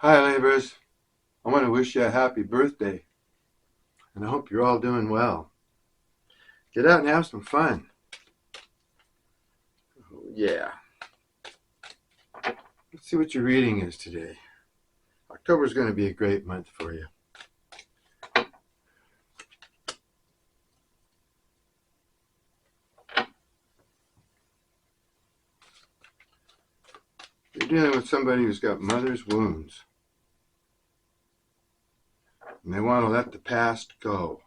Hi, Libras. I want to wish you a happy birthday, and I hope you're all doing well. Get out and have some fun. Yeah. Let's see what your reading is today. October is going to be a great month for you. You're dealing with somebody who's got mother's wounds, and they want to let the past go.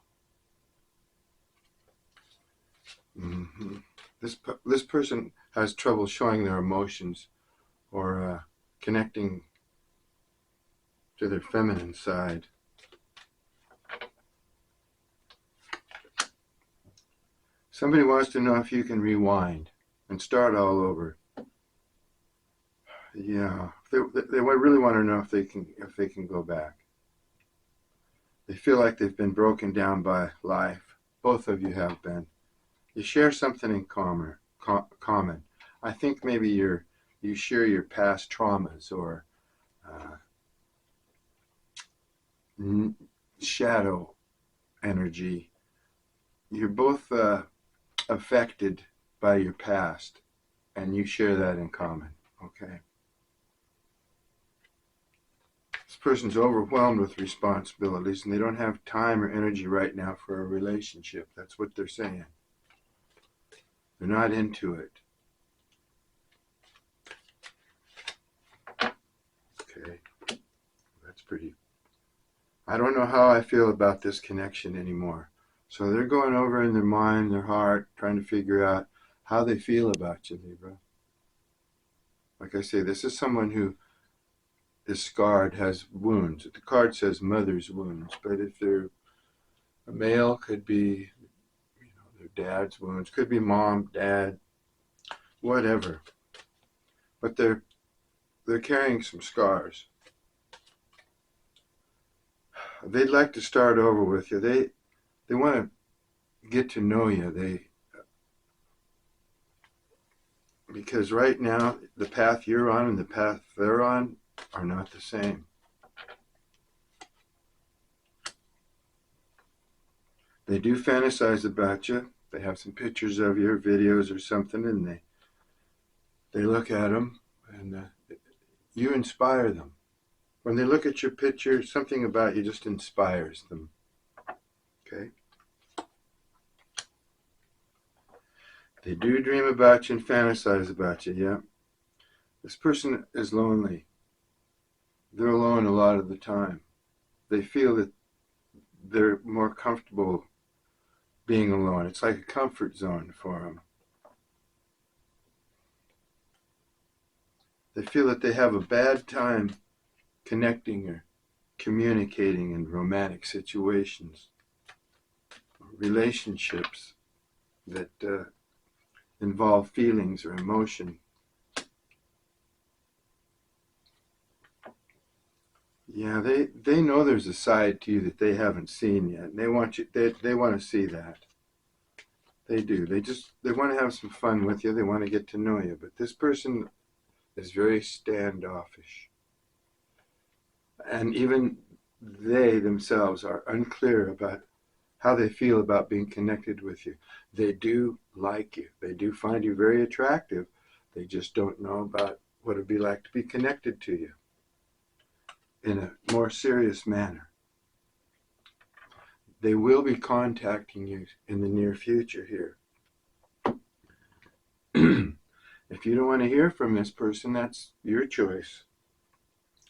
This person has trouble showing their emotions or connecting to their feminine side. Somebody wants to know if you can rewind and start all over. Yeah, they really want to know if they can go back. They feel like they've been broken down by life. Both of you have been. You share something in common. I think maybe you share your past traumas or shadow energy. You're both affected by your past, and you share that in common. Okay. This person's overwhelmed with responsibilities, and they don't have time or energy right now for a relationship. That's what they're saying. They're not into it. Okay. That's pretty. I don't know how I feel about this connection anymore. So they're going over in their mind, their heart, trying to figure out how they feel about you, Libra. Like I say, this is someone who is scarred, has wounds. The card says mother's wounds, but if they're a male, could be their dad's wounds, could be mom, dad, whatever. But they're carrying some scars. They'd like to start over with you. They want to get to know you. Because right now the path you're on and the path they're on are not the same. They do fantasize about you. They have some pictures of your videos or something, and they look at them, and you inspire them. When they look at your picture, something about you just inspires them. Okay? They do dream about you and fantasize about you, yeah. This person is lonely. They're alone a lot of the time. They feel that they're more comfortable being alone. It's like a comfort zone for them. They feel that they have a bad time connecting or communicating in romantic situations, relationships that involve feelings or emotion. Yeah, they know there's a side to you that they haven't seen yet, and they want to see that. They do. They want to have some fun with you. They want to get to know you. But this person is very standoffish. And even they themselves are unclear about how they feel about being connected with you. They do like you. They do find you very attractive. They just don't know about what it'd be like to be connected to you in a more serious manner. They will be contacting you in the near future here. If you don't want to hear from this person, that's your choice.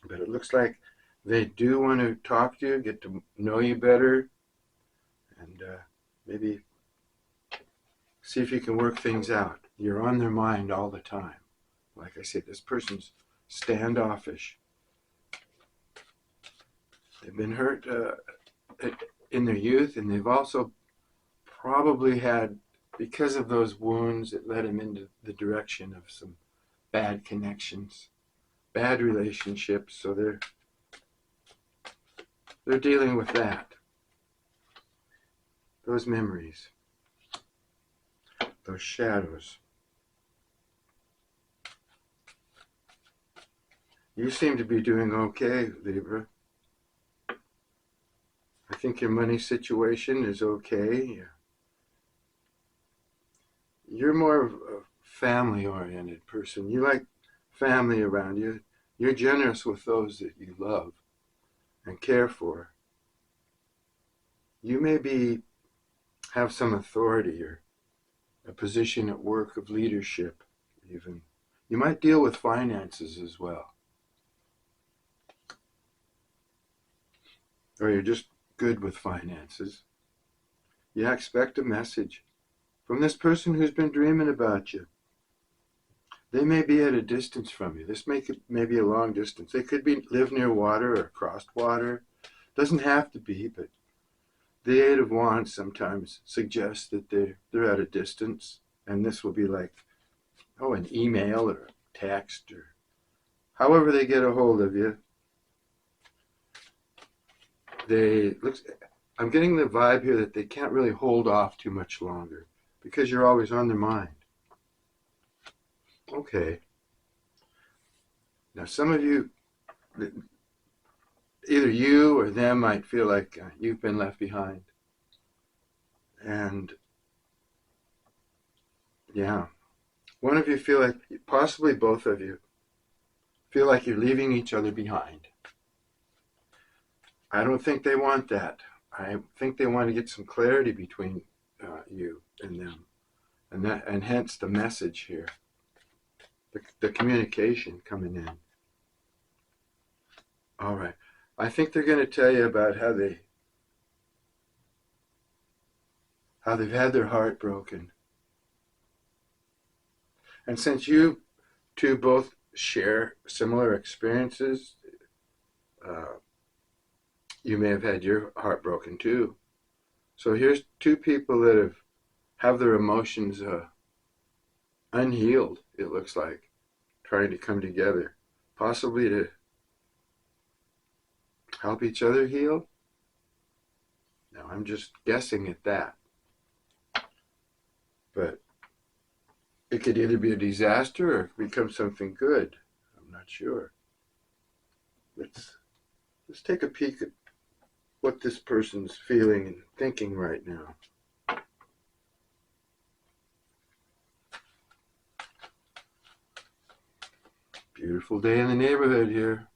But it looks like they do want to talk to you, get to know you better, and maybe see if you can work things out. You're on their mind all the time. Like I said, this person's standoffish. They've been hurt in their youth, and they've also probably had, because of those wounds, it led them into the direction of some bad connections, bad relationships. So they're dealing with that. Those memories, those shadows. You seem to be doing okay, Libra. I think your money situation is okay. You're more of a family-oriented person. You like family around you. You're generous with those that you love and care for. You maybe have some authority or a position at work of leadership, even. You might deal with finances as well. Or you're just good with finances. You expect a message from this person who's been dreaming about you. They may be at a distance from you. This may be a long distance. They could live near water or across water. Doesn't have to be, but the Eight of Wands sometimes suggests that they're at a distance, and this will be like, an email or a text or however they get a hold of you. I'm getting the vibe here that they can't really hold off too much longer because you're always on their mind. Okay. Now some of you, either you or them, might feel like you've been left behind. And yeah, one of you feel like, possibly both of you, feel like you're leaving each other behind. I don't think they want that. I think they want to get some clarity between you and them, and hence the message here, the communication coming in. All right, I think they're going to tell you about how they've had their heart broken, and since you two both share similar experiences, you may have had your heart broken too. So here's two people that have their emotions unhealed, it looks like, trying to come together, possibly to help each other heal. Now, I'm just guessing at that. But it could either be a disaster or it could become something good. I'm not sure. Let's take a peek at what this person's feeling and thinking right now. Beautiful day in the neighborhood here.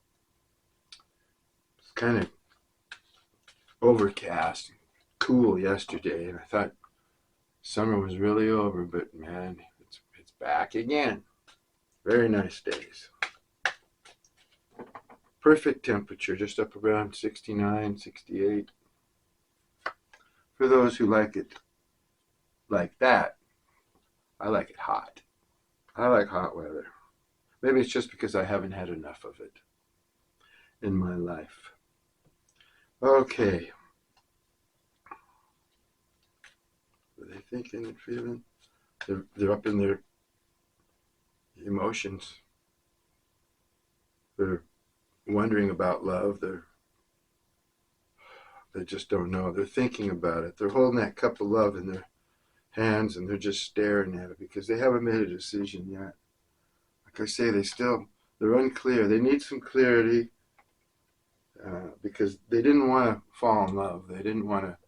It's kind of overcast, cool yesterday, and I thought summer was really over, but man, it's back again. Very nice days. Perfect temperature, just up around 69, 68. For those who like it like that, I like it hot. I like hot weather. Maybe it's just because I haven't had enough of it in my life. Okay. What are they thinking and feeling? They're up in their emotions. They're wondering about love. They just don't know. They're thinking about it. They're holding that cup of love in their hands and they're just staring at it because they haven't made a decision yet. Like I say, they're unclear. They need some clarity because they didn't want to fall in love. They didn't want to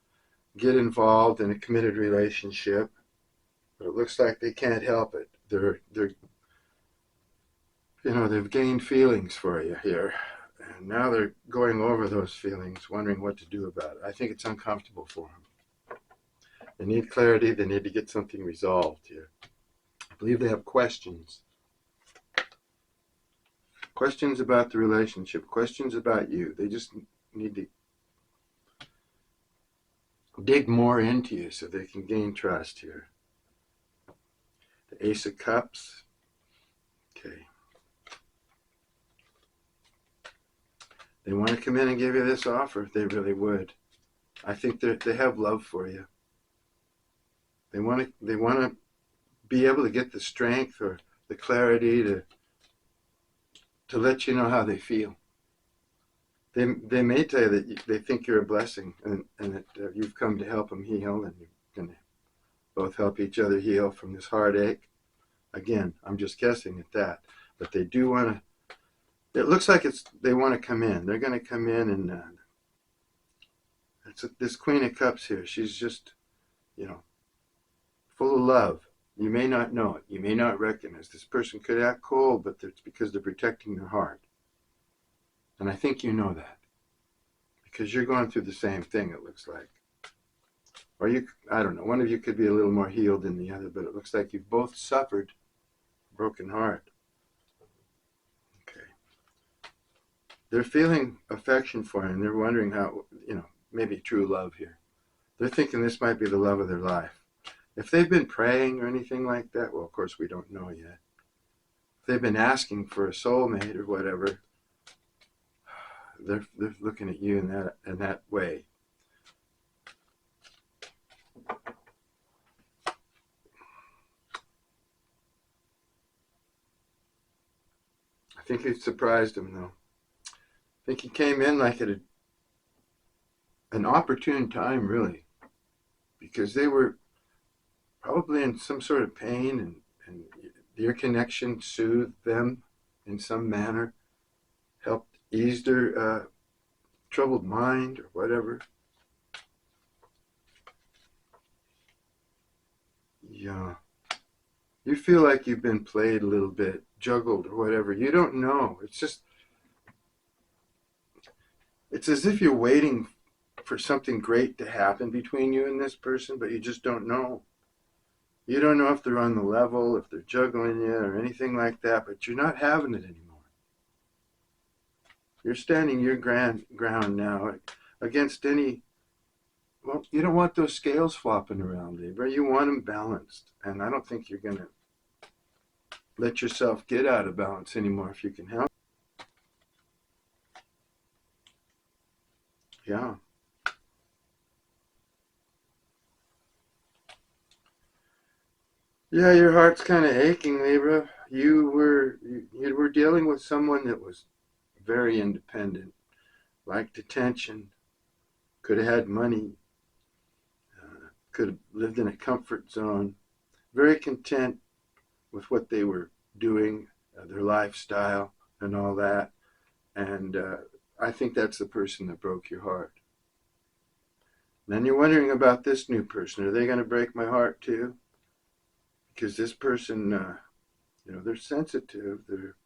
get involved in a committed relationship. But it looks like they can't help it. They've gained feelings for you here. And now they're going over those feelings, wondering what to do about it. I think it's uncomfortable for them. They need clarity. They need to get something resolved here. I believe they have questions. Questions about the relationship. Questions about you. They just need to dig more into you so they can gain trust here. The Ace of Cups. Okay. They want to come in and give you this offer. They really would. I think they have love for you. They want to be able to get the strength or the clarity to let you know how they feel. They may tell you that they think you're a blessing and that you've come to help them heal, and you're going to both help each other heal from this heartache. Again, I'm just guessing at that. But they do want to It looks like they want to come in. They're going to come in, and this Queen of Cups here. She's just, you know, full of love. You may not know it. You may not recognize. This person could act cold, but it's because they're protecting their heart. And I think you know that. Because you're going through the same thing, it looks like. Or I don't know, one of you could be a little more healed than the other, but it looks like you've both suffered a broken heart. Okay. They're feeling affection for you, and they're wondering how, maybe true love here. They're thinking this might be the love of their life. If they've been praying or anything like that, well, of course, we don't know yet. If they've been asking for a soulmate or whatever, they're looking at you in that way. I think it surprised him, though. I think he came in like at an opportune time, really, because they were probably in some sort of pain, and your connection soothed them in some manner, helped ease their troubled mind or whatever. Yeah. You feel like you've been played a little bit, juggled or whatever. You don't know. It's as if you're waiting for something great to happen between you and this person, but you just don't know. You don't know if they're on the level, if they're juggling you or anything like that, but you're not having it anymore. You're standing your ground now against any, well, you don't want those scales flopping around, Libra. You want them balanced. And I don't think you're going to let yourself get out of balance anymore if you can help. Yeah. Yeah, your heart's kind of aching, Libra. You were dealing with someone that was very independent, liked attention, could have had money, could have lived in a comfort zone, very content with what they were doing, their lifestyle and all that. And I think that's the person that broke your heart. And then you're wondering about this new person. Are they going to break my heart too? Because this person, they're sensitive. They're,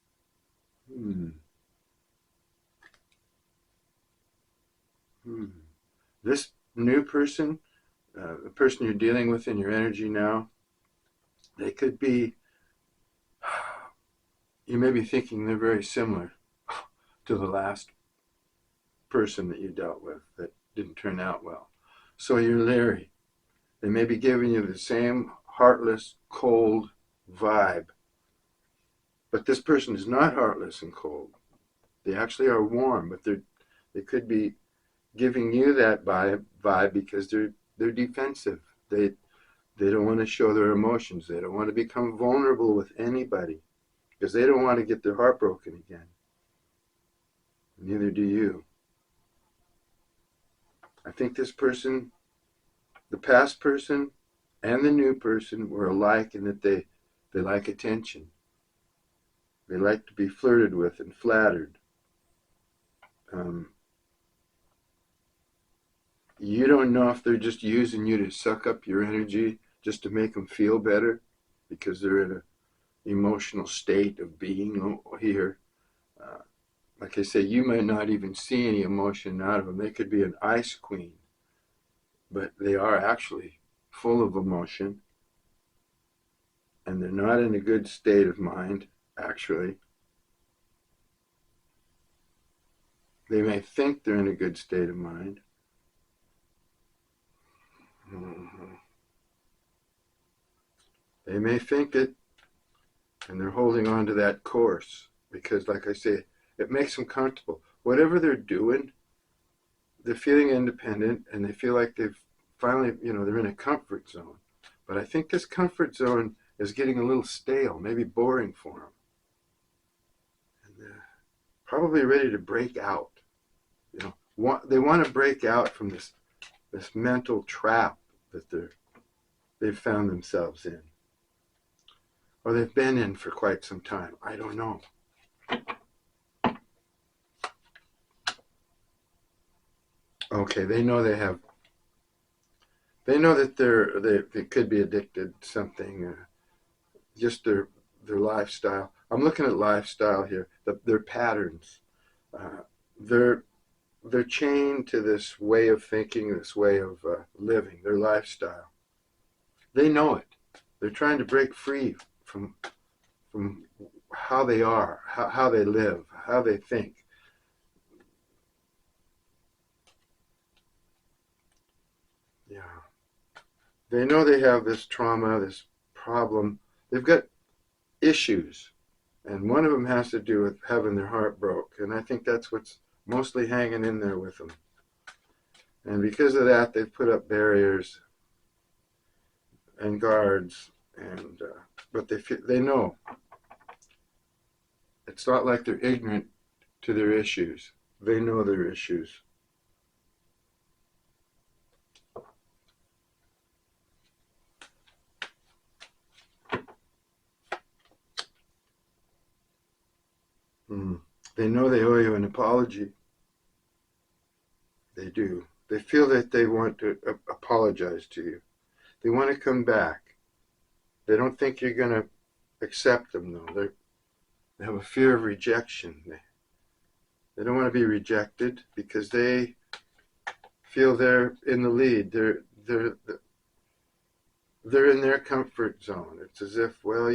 This new person, the person you're dealing with in your energy now, they could be, you may be thinking they're very similar to the last person that you dealt with that didn't turn out well. So you're leery. They may be giving you the same heartless, cold vibe. But this person is not heartless and cold. They actually are warm, but they could be giving you that vibe because they're defensive. They don't want to show their emotions. They don't want to become vulnerable with anybody because they don't want to get their heart broken again. Neither do you. I think this person, the past person and the new person, were alike in that they like attention. They like to be flirted with and flattered. You don't know if they're just using you to suck up your energy just to make them feel better because they're in an emotional state of being here. Like I say, you might not even see any emotion out of them. They could be an ice queen, but they are actually full of emotion, and they're not in a good state of mind, actually. They may think they're in a good state of mind. They may think it, and they're holding on to that course because, like I say, it makes them comfortable. Whatever they're doing, they're feeling independent, and they feel like they've finally, they're in a comfort zone. But I think this comfort zone is getting a little stale, maybe boring for them. And they're probably ready to break out. They want to break out from this mental trap that they've found themselves in. Or they've been in for quite some time. I don't know. Okay, they know they have. They know that they could be addicted to something. Just their lifestyle. I'm looking at lifestyle here. Their patterns. Uh, they're they're chained to this way of thinking, this way of living, their lifestyle. They know it. They're trying to break free from how they are, how they live, how they think. Yeah. They know they have this trauma, this problem. They've got issues, and one of them has to do with having their heart broke. And I think that's what's mostly hanging in there with them. And because of that, they've put up barriers and guards, and but they know it's not like they're ignorant to their issues. They know their issues. Mm. They know they owe you an apology. They do. They feel that they want to apologize to you. They want to come back. They don't think you're going to accept them, though. They have a fear of rejection. They don't want to be rejected because they feel they're in the lead. They're in their comfort zone. It's as if, well,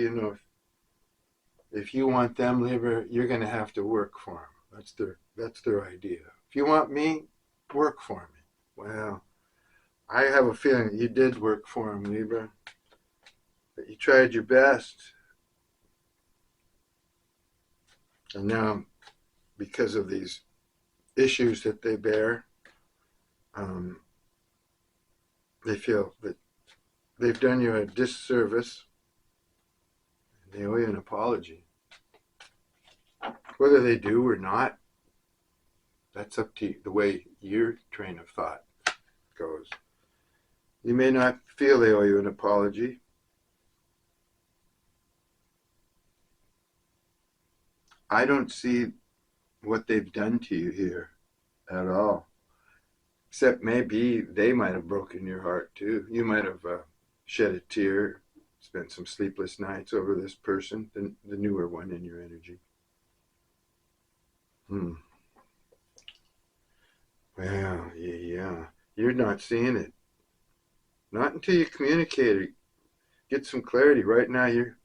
if you want them, Libra, you're going to have to work for them. That's their idea. If you want me, work for me. Well, I have a feeling that you did work for them, Libra. That you tried your best. And now, because of these issues that they bear, they feel that they've done you a disservice. And they owe you an apology. Whether they do or not, that's up to you, the way your train of thought goes. You may not feel they owe you an apology. I don't see what they've done to you here at all. Except maybe they might have broken your heart too. You might have shed a tear, spent some sleepless nights over this person, the newer one in your energy. Well, yeah. You're not seeing it. Not until you communicate it. Get some clarity. Right now, you're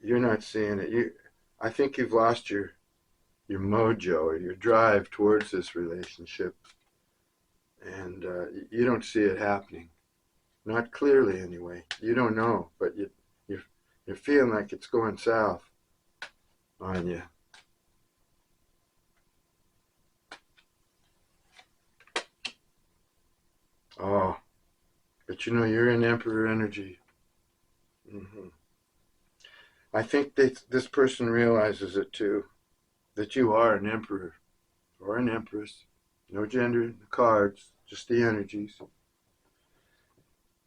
not seeing it. I think you've lost your mojo or your drive towards this relationship, and you don't see it happening. Not clearly, anyway. You don't know, but you're feeling like it's going south on you. Oh, but you're in Emperor energy. Mm-hmm. I think this person realizes it too, that you are an emperor or an empress. No gender in the cards, just the energies.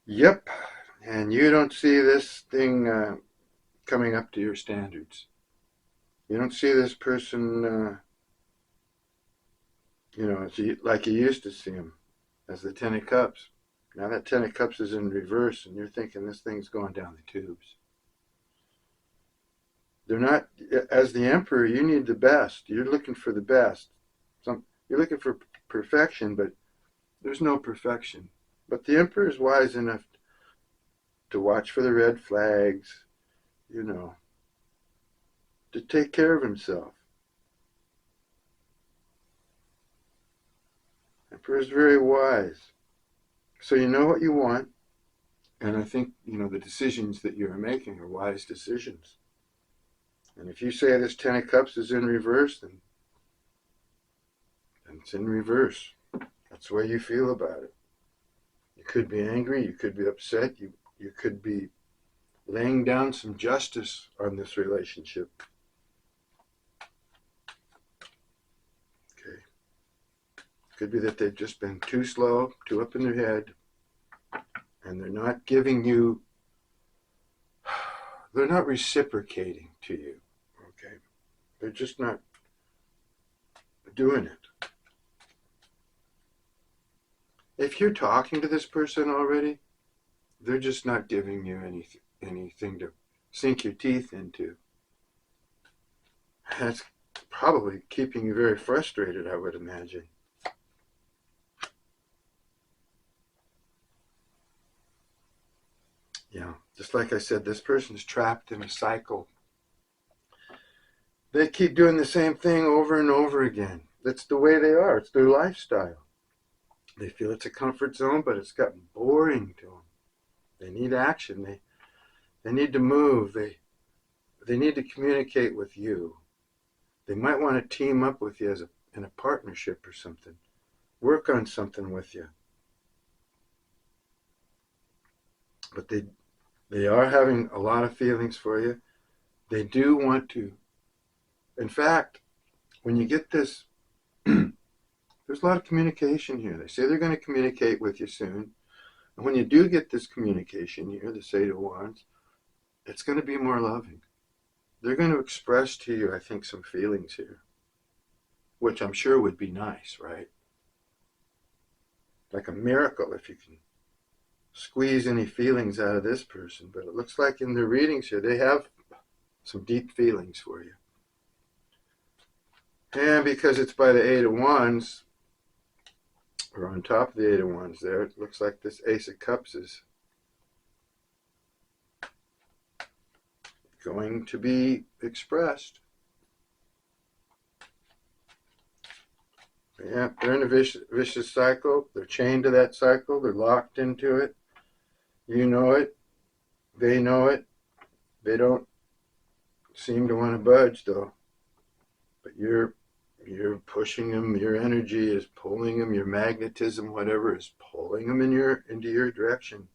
Yep, and you don't see this thing coming up to your standards. You don't see this person, like you used to see him, as the Ten of Cups. Now that Ten of Cups is in reverse, and you're thinking this thing's going down the tubes. They're not, as the Emperor, you need the best. You're looking for the best. You're looking for perfection, but there's no perfection. But the Emperor is wise enough to watch for the red flags, to take care of himself. Emperor is very wise. So you know what you want, and I think, the decisions that you're making are wise decisions. And if you say this Ten of Cups is in reverse, then it's in reverse. That's the way you feel about it. You could be angry, you could be upset, you could be laying down some justice on this relationship. Okay. Could be that they've just been too slow, too up in their head, and they're not giving you, they're not reciprocating to you. Okay. They're just not doing it. If you're talking to this person already, they're just not giving you anything to sink your teeth into. That's probably keeping you very frustrated, I would imagine. Yeah, just like I said, this person's trapped in a cycle. They keep doing the same thing over and over again. That's the way they are. It's their lifestyle. They feel it's a comfort zone, but it's gotten boring to them. They need action. They need to move. They need to communicate with you. They might want to team up with you in a partnership or something. Work on something with you. But they are having a lot of feelings for you. They do want to. In fact, when you get this, there's a lot of communication here. They say they're going to communicate with you soon. And when you do get this communication here, the Eight of Wands, it's going to be more loving. They're going to express to you, I think, some feelings here, which I'm sure would be nice, right? Like a miracle if you can squeeze any feelings out of this person. But it looks like in their readings here, they have some deep feelings for you. And because it's by the Eight of Wands, or on top of the Eight of Wands there, it looks like this Ace of Cups is going to be expressed. Yeah, they're in a vicious cycle. They're chained to that cycle. They're locked into it. You know it. They know it. They don't seem to want to budge, though. But you're pushing them. Your energy is pulling them. Your magnetism, whatever, is pulling them into your direction.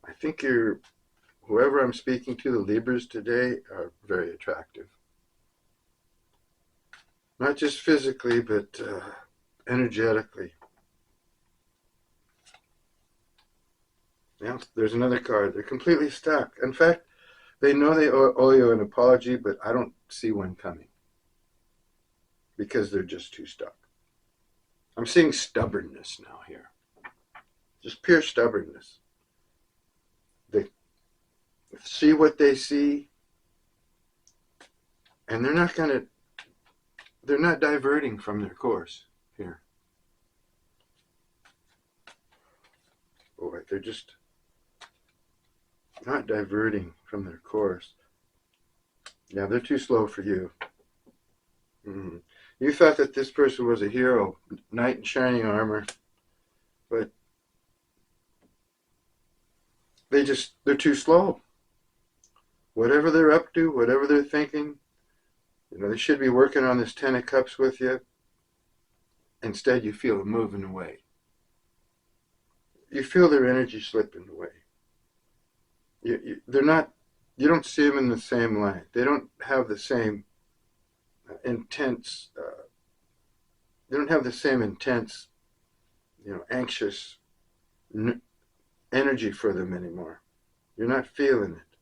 I think whoever I'm speaking to, the Libras today, are very attractive. Not just physically, but energetically. Yeah, there's another card. They're completely stuck. In fact, they know they owe you an apology, but I don't see one coming. Because they're just too stuck. I'm seeing stubbornness now here. Just pure stubbornness. They see what they see, and they're not diverting from their course here. Boy, they're just not diverting from their course. Yeah, they're too slow for you. Mm-hmm. You thought that this person was a hero, knight in shining armor, but they're too slow. Whatever they're up to, whatever they're thinking, they should be working on this Ten of Cups with you. Instead, you feel them moving away. You feel their energy slipping away. They're not. You don't see them in the same light. They don't have the same intense. They don't have the same intense, anxious energy for them anymore. You're not feeling it.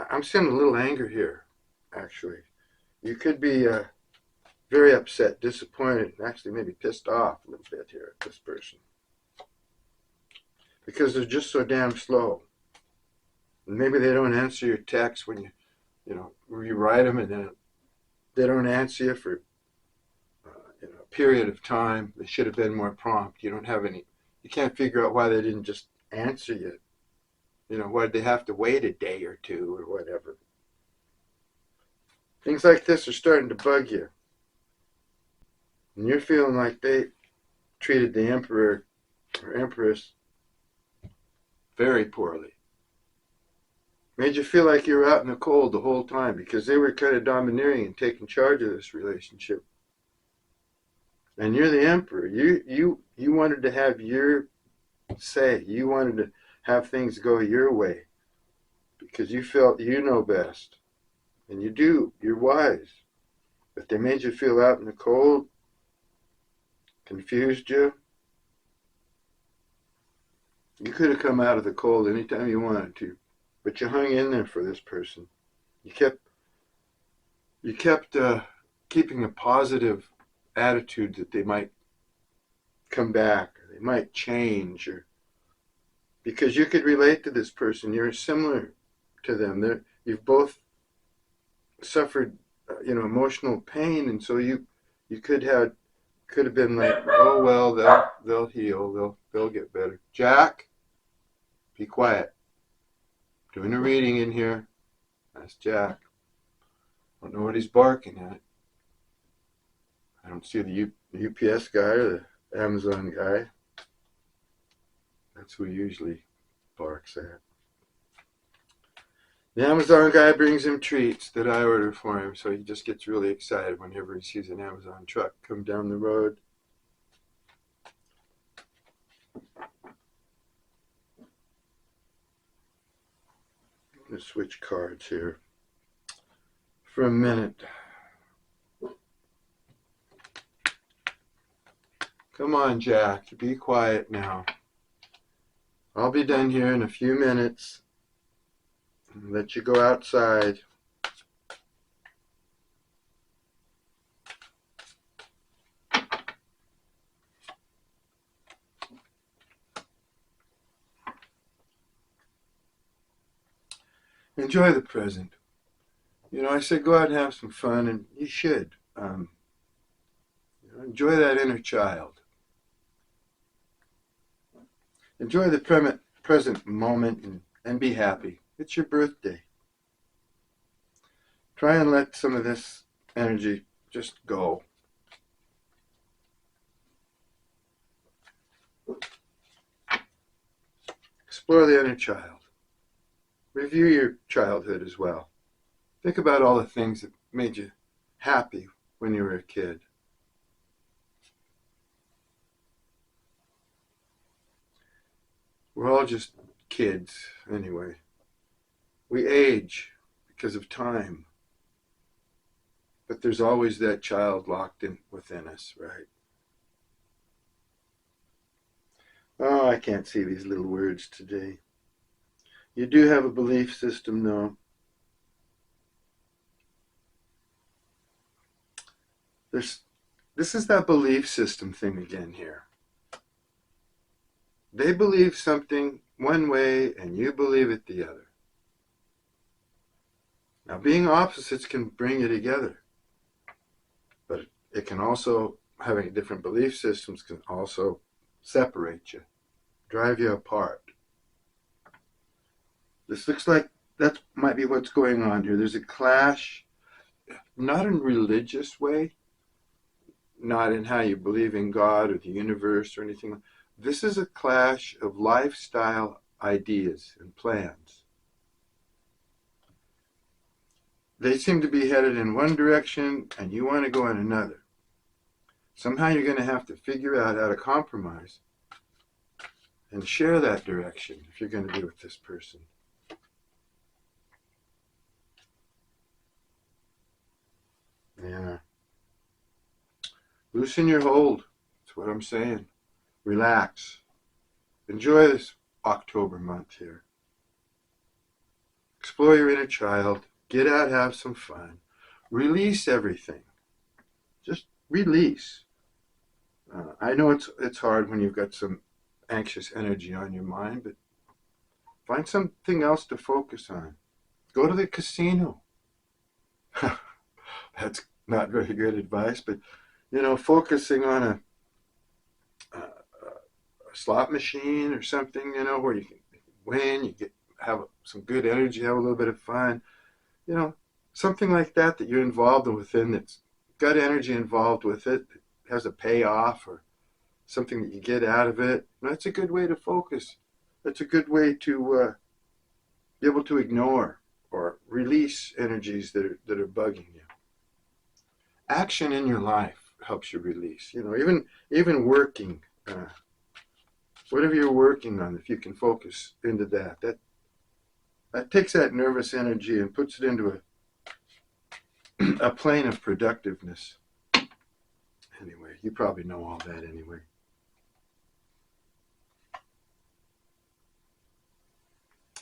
I'm seeing a little anger here, actually. You could be very upset, disappointed, and actually maybe pissed off a little bit here at this person. Because they're just so damn slow. And maybe they don't answer your text when you write them, and then they don't answer you for a period of time. They should have been more prompt. You can't figure out why they didn't just answer you. Why did they have to wait a day or two or whatever? Things like this are starting to bug you. And you're feeling like they treated the emperor or empress very poorly. Made you feel like you were out in the cold the whole time because they were kind of domineering and taking charge of this relationship. And you're the emperor. You wanted to have your say. You wanted to have things go your way because you felt you know best. And you do. You're wise. But they made you feel out in the cold, confused you. You could have come out of the cold anytime you wanted to, but you hung in there for this person. You kept keeping a positive attitude that they might come back, or they might change, or because you could relate to this person. You're similar to them. You've both suffered, emotional pain, and so you could have been like, oh well, they'll heal, they'll get better. Jack, be quiet. Doing a reading in here. That's Jack. Don't know what he's barking at. I don't see the UPS guy or the Amazon guy. That's who he usually barks at. The Amazon guy brings him treats that I order for him, so he just gets really excited whenever he sees an Amazon truck come down the road. I'm going to switch cards here for a minute. Come on, Jack, be quiet now. I'll be done here in a few minutes. I'll let you go outside. Enjoy the present. I said go out and have some fun, and you should. Enjoy that inner child. Enjoy the present moment and be happy. It's your birthday. Try and let some of this energy just go. Explore the inner child. Review your childhood as well. Think about all the things that made you happy when you were a kid. We're all just kids anyway. We age because of time. But there's always that child locked in within us, right? Oh, I can't see these little words today. You do have a belief system, though. This is that belief system thing again here. They believe something one way and you believe it the other. Now, being opposites can bring you together. But it can also, having different belief systems can also separate you, drive you apart. This looks like that might be what's going on here. There's a clash, not in a religious way, not in how you believe in God or the universe or anything. This is a clash of lifestyle ideas and plans. They seem to be headed in one direction and you want to go in another. Somehow you're going to have to figure out how to compromise and share that direction if you're going to be with this person. Yeah. Loosen your hold. That's what I'm saying. Relax. Enjoy this October month here. Explore your inner child. Get out, have some fun. Release everything. Just release. I know it's hard when you've got some anxious energy on your mind, but find something else to focus on. Go to the casino. That's not very good advice, but focusing on a slot machine or something, where you can win, you have some good energy, have a little bit of fun, something like that you're involved within, that's got energy involved with it, that has a payoff or something that you get out of it. That's a good way to focus. That's a good way to be able to ignore or release energies that are bugging you. Action in your life helps you release. Even working, whatever you're working on, if you can focus into that takes that nervous energy and puts it into a plane of productiveness. Anyway, you probably know all that anyway.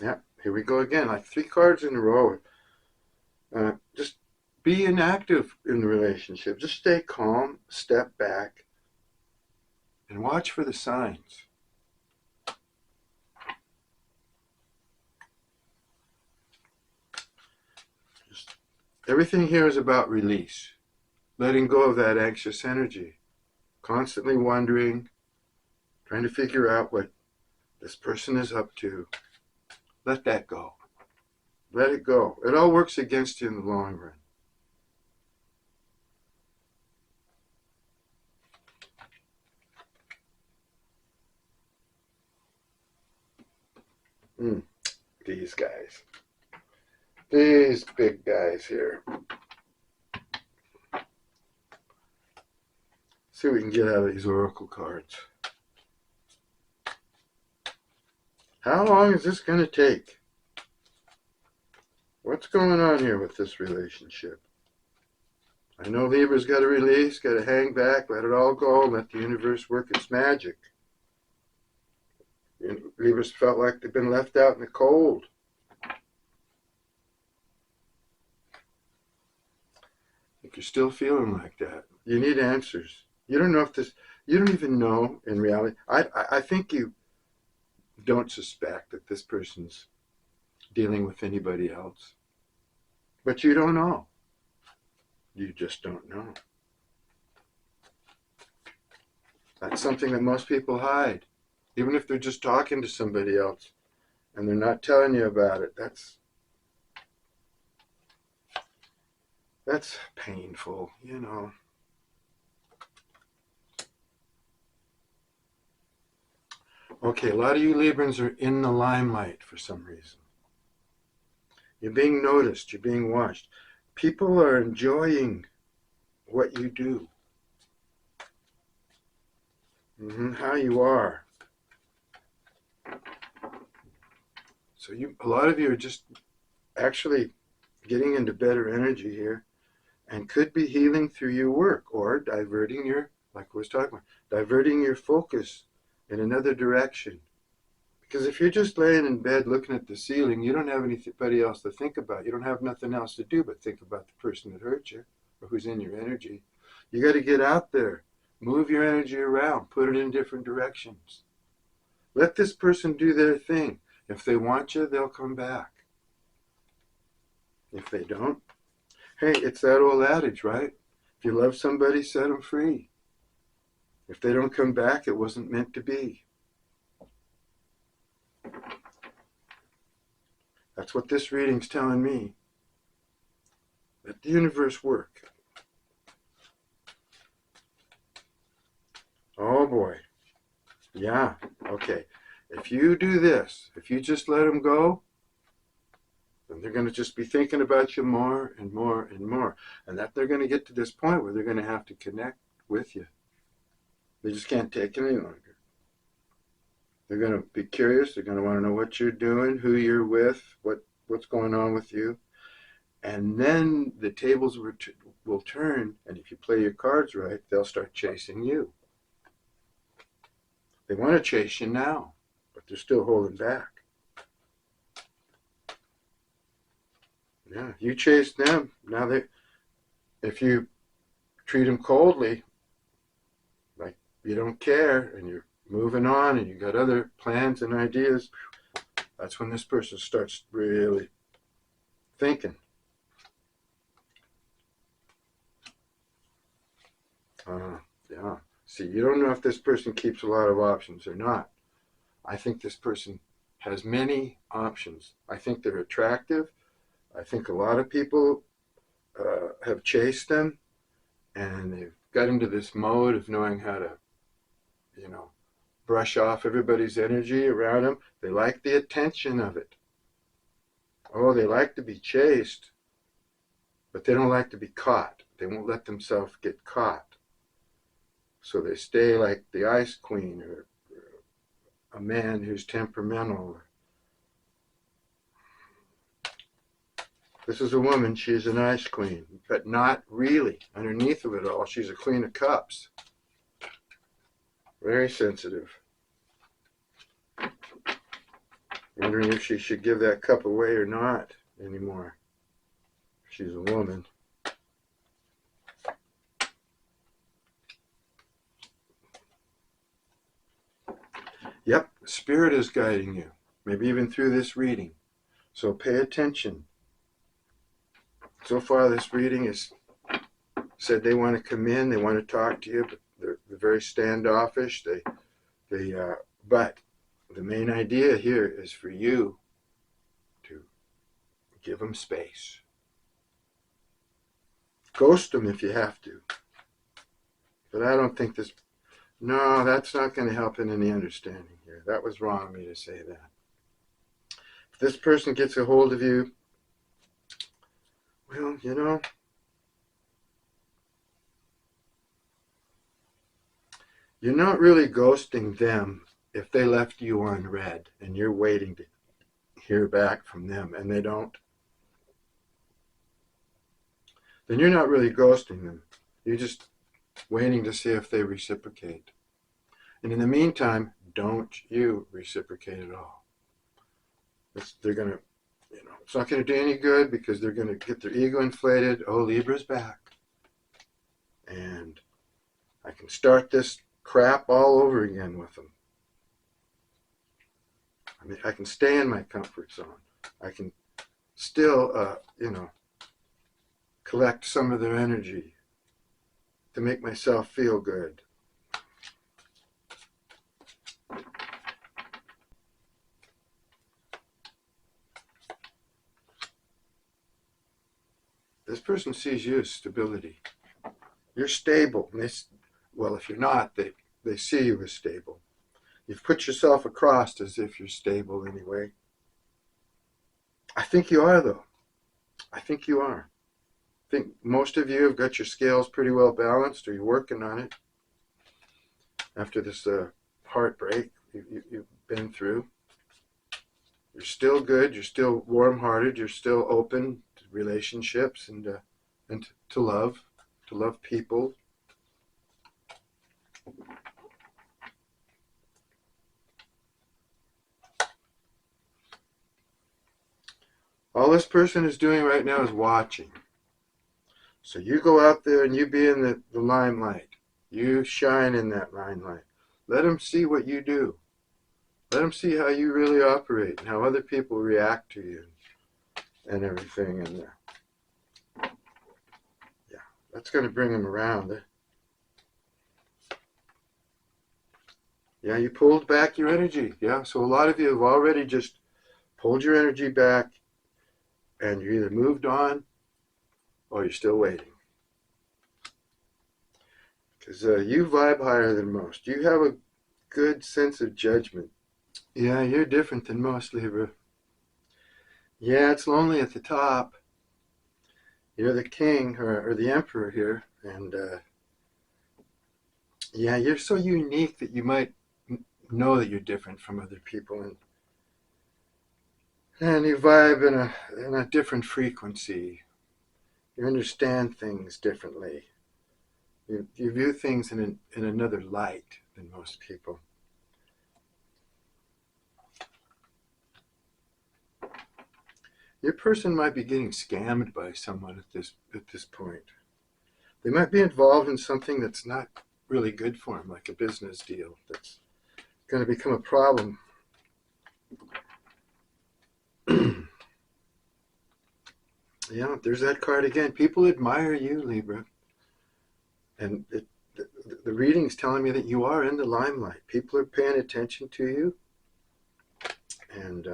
Yeah, here we go again, like 3 cards in a row. Just be inactive in the relationship. Just stay calm, step back, and watch for the signs. Everything here is about release, letting go of that anxious energy, constantly wondering, trying to figure out what this person is up to. Let that go. Let it go. It all works against you in the long run. These guys. These big guys here. See what we can get out of these oracle cards. How long is this going to take? What's going on here with this relationship? I know Libra's got to release, got to hang back, let it all go, let the universe work its magic. Libra's felt like they've been left out in the cold. I think you're still feeling like that. You need answers. You don't know if this, you don't even know in reality. I think you don't suspect that this person's dealing with anybody else. But you don't know. You just don't know. That's something that most people hide. Even if they're just talking to somebody else and they're not telling you about it, that's painful, you know. Okay, a lot of you Librans are in the limelight for some reason. You're being noticed, you're being watched. People are enjoying what you do. How you are. So a lot of you are just actually getting into better energy here and could be healing through your work or diverting your, like we was talking about, diverting your focus in another direction. Because if you're just laying in bed looking at the ceiling, you don't have anybody else to think about. You don't have nothing else to do but think about the person that hurt you or who's in your energy. You got to get out there, move your energy around, put it in different directions. Let this person do their thing. If they want you, they'll come back. If they don't, hey, it's that old adage, right? If you love somebody, set them free. If they don't come back, it wasn't meant to be. That's what this reading's telling me. Let the universe work. Oh boy. Yeah, okay. If you do this, if you just let them go, then they're going to just be thinking about you more and more and more. And that they're going to get to this point where they're going to have to connect with you. They just can't take it any longer. They're going to be curious. They're going to want to know what you're doing, who you're with, what's going on with you. And then the tables will turn, and if you play your cards right, they'll start chasing you. They want to chase you now, but they're still holding back. Yeah, you chase them. Now if you treat them coldly, like you don't care, and you're moving on, and you got other plans and ideas, that's when this person starts really thinking. Yeah. See, you don't know if this person keeps a lot of options or not. I think this person has many options. I think they're attractive. I think a lot of people have chased them, and they've got into this mode of knowing how to, brush off everybody's energy around them. They like the attention of it. Oh, they like to be chased, but they don't like to be caught. They won't let themselves get caught. So they stay like the ice queen or a man who's temperamental. This is a woman, she's an ice queen, but not really. Underneath of it all, she's a queen of cups. Very sensitive. Wondering if she should give that cup away or not anymore. She's a woman. Yep, Spirit is guiding you, maybe even through this reading. So pay attention. So far, this reading has said they want to come in, they want to talk to you, but they're very standoffish. But the main idea here is for you to give them space. Ghost them if you have to. But I don't think this, no, that's not going to help in any understanding here. That was wrong of me to say that. If this person gets a hold of you, well, you know, you're not really ghosting them if they left you on red and you're waiting to hear back from them and they don't. Then you're not really ghosting them. You're just waiting to see if they reciprocate. And in the meantime, don't you reciprocate at all. They're going to, it's not going to do any good because they're going to get their ego inflated. Oh, Libra's back. And I can start this crap all over again with them. I mean, I can stay in my comfort zone. I can still, collect some of their energy to make myself feel good. This person sees you as stability. You're stable. And well, if you're not, they see you as stable. You've put yourself across as if you're stable anyway. I think you are, though. I think you are. I think most of you have got your scales pretty well balanced, or you're working on it after this heartbreak you've been through. You're still good. You're still warm-hearted. You're still open to relationships and to love people. All this person is doing right now is watching. So you go out there and you be in the limelight. You shine in that limelight. Let them see what you do. Let them see how you really operate and how other people react to you and everything. And yeah, that's going to bring them around. Yeah, you pulled back your energy. Yeah, so a lot of you have already just pulled your energy back and you either moved on or you're still waiting. Because you vibe higher than most. You have a good sense of judgment. Yeah, you're different than most, Libra. Yeah, it's lonely at the top. You're the king or the emperor here. And yeah, you're so unique that you might know that you're different from other people. And you vibe in a different frequency. You understand things differently. You view things in another light than most people. Your person might be getting scammed by someone at this point. They might be involved in something that's not really good for them, like a business deal that's going to become a problem. Yeah, there's that card again. People admire you, Libra. And the reading's telling me that you are in the limelight. People are paying attention to you. And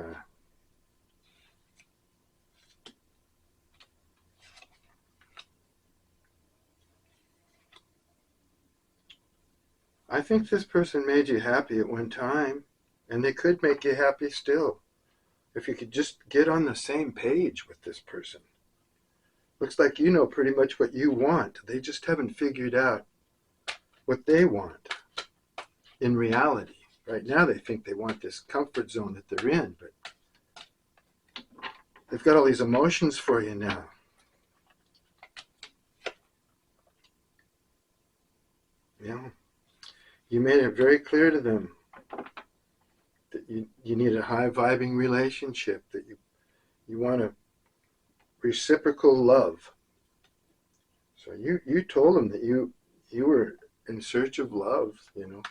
I think this person made you happy at one time. And they could make you happy still. If you could just get on the same page with this person. Looks like you know pretty much what you want. They just haven't figured out what they want in reality. Right now they think they want this comfort zone that they're in, but they've got all these emotions for you now. Yeah. You made it very clear to them that you need a high vibing relationship, that you want a reciprocal love. So you told them that you were in search of love,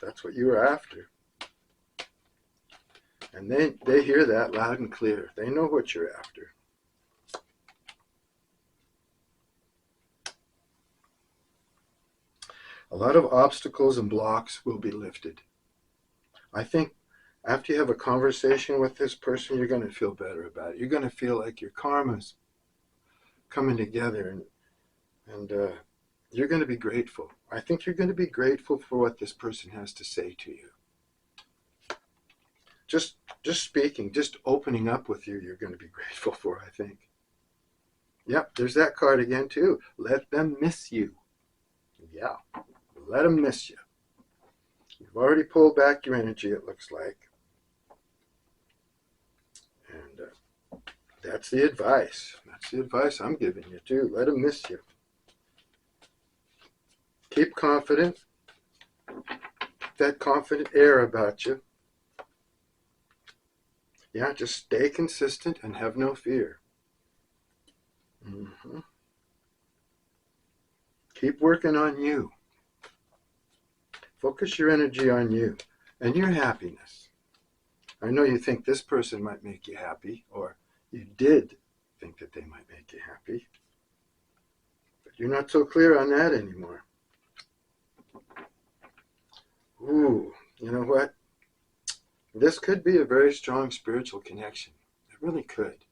that's what you were after. And they hear that loud and clear. They know what you're after. A lot of obstacles and blocks will be lifted. I think after you have a conversation with this person, you're going to feel better about it. You're going to feel like your karma's coming together, and you're going to be grateful. I think you're going to be grateful for what this person has to say to you. Just speaking, just opening up with you, you're going to be grateful for, I think. Yep, there's that card again, too. Let them miss you. Yeah, let them miss you. You've already pulled back your energy, it looks like. And that's the advice. That's the advice I'm giving you, too. Let them miss you. Keep confident. That confident air about you. Yeah, just stay consistent and have no fear. Keep working on you. Focus your energy on you and your happiness. I know you think this person might make you happy, or you did think that they might make you happy, but you're not so clear on that anymore. Ooh, you know what? This could be a very strong spiritual connection. It really could.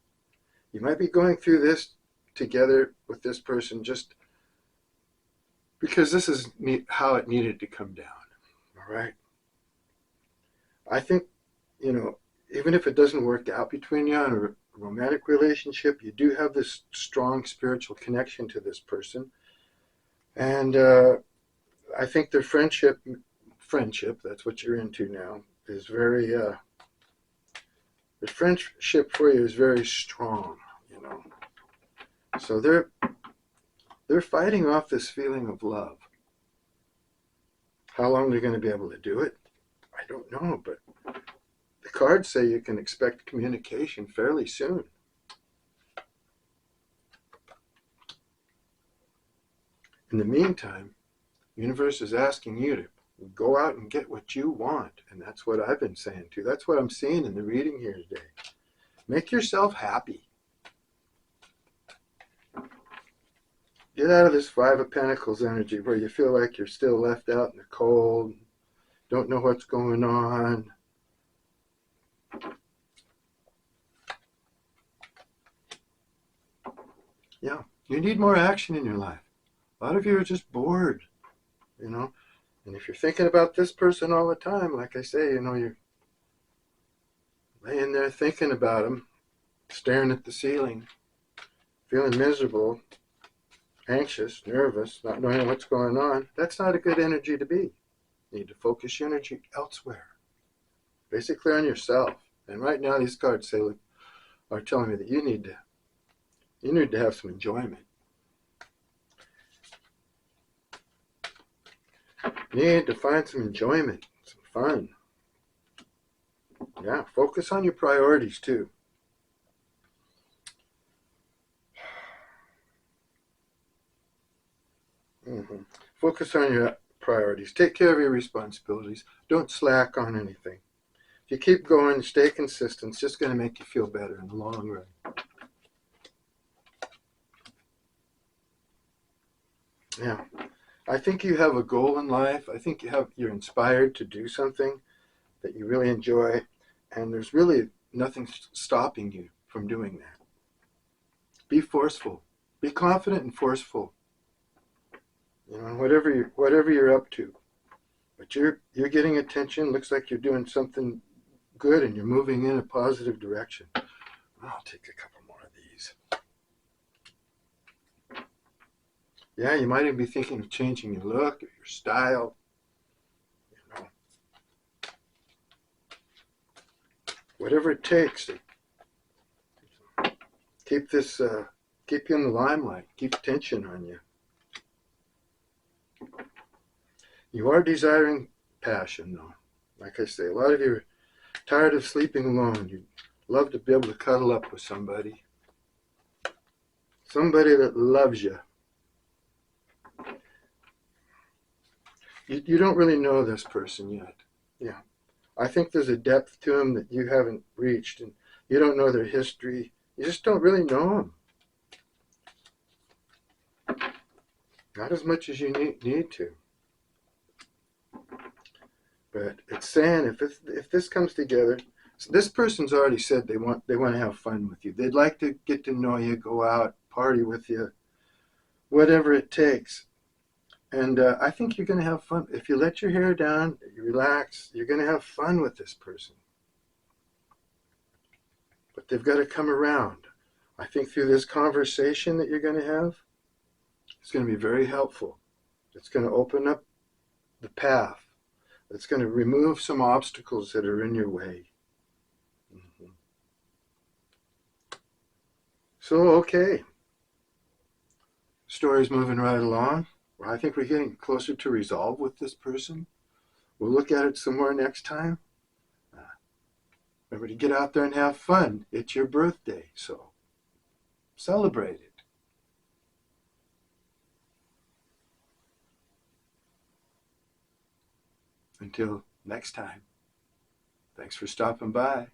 You might be going through this together with this person just because this is how it needed to come down. All right? I think, even if it doesn't work out between you in a romantic relationship, you do have this strong spiritual connection to this person. And I think their friendship, that's what you're into now, is very, the friendship for you is very strong, So they're fighting off this feeling of love. How long they're going to be able to do it, I don't know, but the cards say you can expect communication fairly soon. In the meantime, the universe is asking you to go out and get what you want, and that's what I've been saying too. That's what I'm seeing in the reading here today. Make yourself happy. Get out of this Five of Pentacles energy where you feel like you're still left out in the cold, don't know what's going on. Yeah, you need more action in your life. A lot of you are just bored, And if you're thinking about this person all the time, like I say, you're laying there thinking about them, staring at the ceiling, feeling miserable, anxious, nervous, not knowing what's going on, that's not a good energy to be. You need to focus your energy elsewhere, basically on yourself. And right now these cards are telling me that you need to have some enjoyment. You need to find some enjoyment, some fun. Yeah, focus on your priorities too. Focus on your priorities. Take care of your responsibilities. Don't slack on anything. If you keep going, stay consistent, it's just going to make you feel better in the long run. Yeah. I think you have a goal in life. I think you're inspired to do something that you really enjoy, and there's really nothing stopping you from doing that. Be forceful. Be confident and forceful. Whatever you're up to. But you're getting attention. Looks like you're doing something good, and you're moving in a positive direction. I'll take a couple more of these. Yeah, you might even be thinking of changing your look or your style. Whatever it takes to keep you in the limelight, keep attention on you. You are desiring passion, though. Like I say, a lot of you are tired of sleeping alone. You'd love to be able to cuddle up with somebody. Somebody that loves you. You don't really know this person yet. Yeah. I think there's a depth to them that you haven't reached, and you don't know their history. You just don't really know them. Not as much as you need to. But it's saying if this comes together, so this person's already said they want to have fun with you. They'd like to get to know you, go out, party with you, whatever it takes. And I think you're going to have fun. If you let your hair down, you relax, you're going to have fun with this person. But they've got to come around. I think through this conversation that you're going to have, it's going to be very helpful. It's going to open up the path. It's going to remove some obstacles that are in your way. Mm-hmm. So, okay. Story's moving right along. Well, I think we're getting closer to resolve with this person. We'll look at it some more next time. Remember to get out there and have fun. It's your birthday, so celebrate it. Until next time, thanks for stopping by.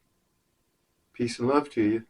Peace and love to you.